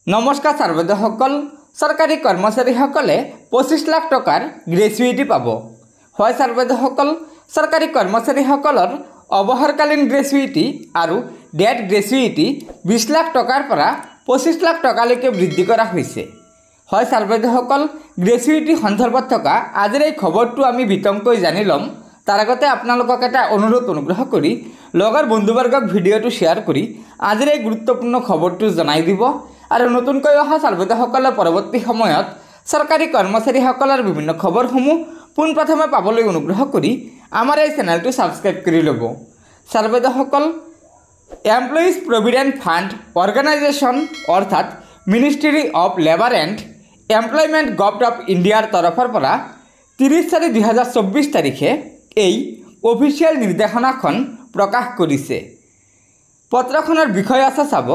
नमस्कार सर्वोदयসকল सरकारी कर्मचारीসকলে 25 लाख टकार ग्रेचुइटी पाब। হয় सर्वोदयসকল सरकारी कर्मचारीসকলৰ অৱসৰকালীন গ্ৰেচুইটি আৰু ডেট গ্ৰেচুইটি 20 লাখ টকাৰ পৰা 25 লাখ টকালৈকে বৃদ্ধি কৰা হৈছে। হয় सर्वोदयসকল গ্ৰেচুইটি সন্দৰ্ভত থকা আজিৰ এই খবৰটো আমি বিতংকৈ জানি লম। তাৰ আগতে আপোনালোকক এটা অনুগ্ৰহ কৰি লগৰ বন্ধুবৰ্গক ভিডিঅ'টো শ্বেয়াৰ কৰি আজিৰ এই গুৰুত্বপূৰ্ণ খবৰটো জনাই দিব। আৰু নতুনকৈ অহা सर्वोदयসকলে পৰৱৰ্তী সময়ত চৰকাৰী কৰ্মচাৰীসকলৰ বিভিন্ন খবৰসমূহ পোনপ্ৰথমে পাবলৈ অনুগ্ৰহ কৰি আমাৰ এই চেনেলটো সাবস্ক্ৰাইব কৰি ল'ব। सर्वोदयসকল এমপ্লয়িজ প্ৰভিডেণ্ট ফাণ্ড অৰ্গেনাইজেশ্যন অৰ্থাৎ ministry of labour and employment government of ইণ্ডিয়াৰ তৰফৰ পৰা 30/4/2024 তাৰিখে এই অফিচিয়েল নিৰ্দেশনাখন প্ৰকাশ কৰিছে। পত্ৰখনৰ বিষয় আছে চাব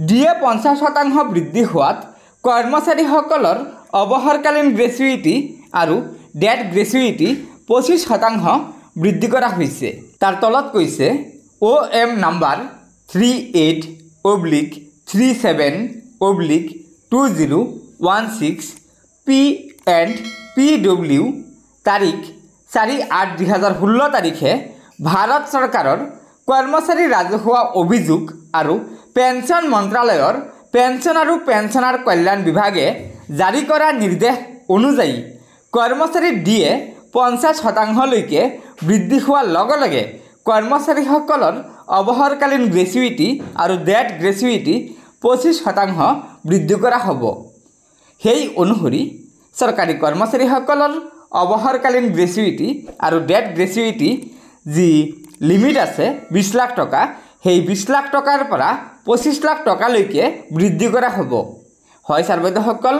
ডিএ 50% বৃদ্ধি হোৱাত কৰ্মচাৰীসকলৰ অৱসৰকালীন গ্ৰেচুইটি আৰু ডেট গ্ৰেচুইটি 25% বৃদ্ধি কৰা হৈছে। তাৰ তলত কৈছে OM নাম্বাৰ 38/37/2016 P&PW তাৰিখ 4/8/2016 তাৰিখে ভাৰত চৰকাৰৰ কৰ্মচাৰী ৰাজহুৱা অভিযোগ আৰু পেঞ্চন মন্ত্ৰালয়ৰ পেঞ্চন আৰু পেঞ্চনাৰ কল্যাণ বিভাগে জাৰি কৰা নিৰ্দেশ অনুযায়ী কৰ্মচাৰী ডিএ 50%লৈকে বৃদ্ধি হোৱাৰ লগে লগে কৰ্মচাৰীসকলৰ অৱসৰকালীন গ্ৰেচুইটি আৰু ডেট গ্ৰেচুইটি 25% বৃদ্ধি কৰা হ'ব। সেই অনুসৰি চৰকাৰী কৰ্মচাৰীসকলৰ অৱসৰকালীন গ্ৰেচুইটি আৰু ডেট গ্ৰেচুইটি যি লিমিট আছে 20 লাখ টকা, সেই 20 লাখ টকাৰ পৰা 25 লাখ টকালৈকে বৃদ্ধি কৰা হ'ব। হয় सर्वोदयসকল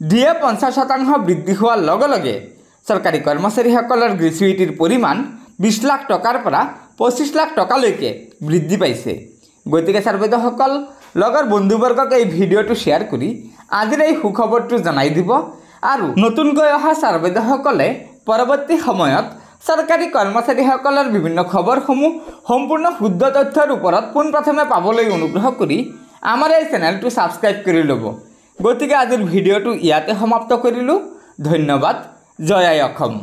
ডিএ 50% বৃদ্ধি হোৱাৰ লগে লগে চৰকাৰী কৰ্মচাৰীসকলৰ গ্ৰেচুইটিৰ পৰিমাণ 20 লাখ টকাৰ পৰা 25 লাখ টকালৈকে বৃদ্ধি পাইছে। গতিকে सर्वोदयসকল লগৰ বন্ধুবৰ্গক এই ভিডিঅ'টো শ্বেয়াৰ কৰি আজিৰ এই সুখবৰটো জনাই দিব। আৰু নতুনকৈ অহা सर्वोदयসকলে পৰৱৰ্তী সময়ত চৰকাৰী কৰ্মচাৰীসকলৰ বিভিন্ন খবৰসমূহ সম্পূৰ্ণ শুদ্ধ তথ্যৰ ওপৰত পোনপ্ৰথমে পাবলৈ অনুগ্ৰহ কৰি আমাৰ এই চেনেলটো সাবস্ক্ৰাইব কৰি ল'ব। গতিকে আজিৰ ভিডিঅ'টো ইয়াতে সমাপ্ত কৰিলোঁ। ধন্যবাদ। জয় আই অসম।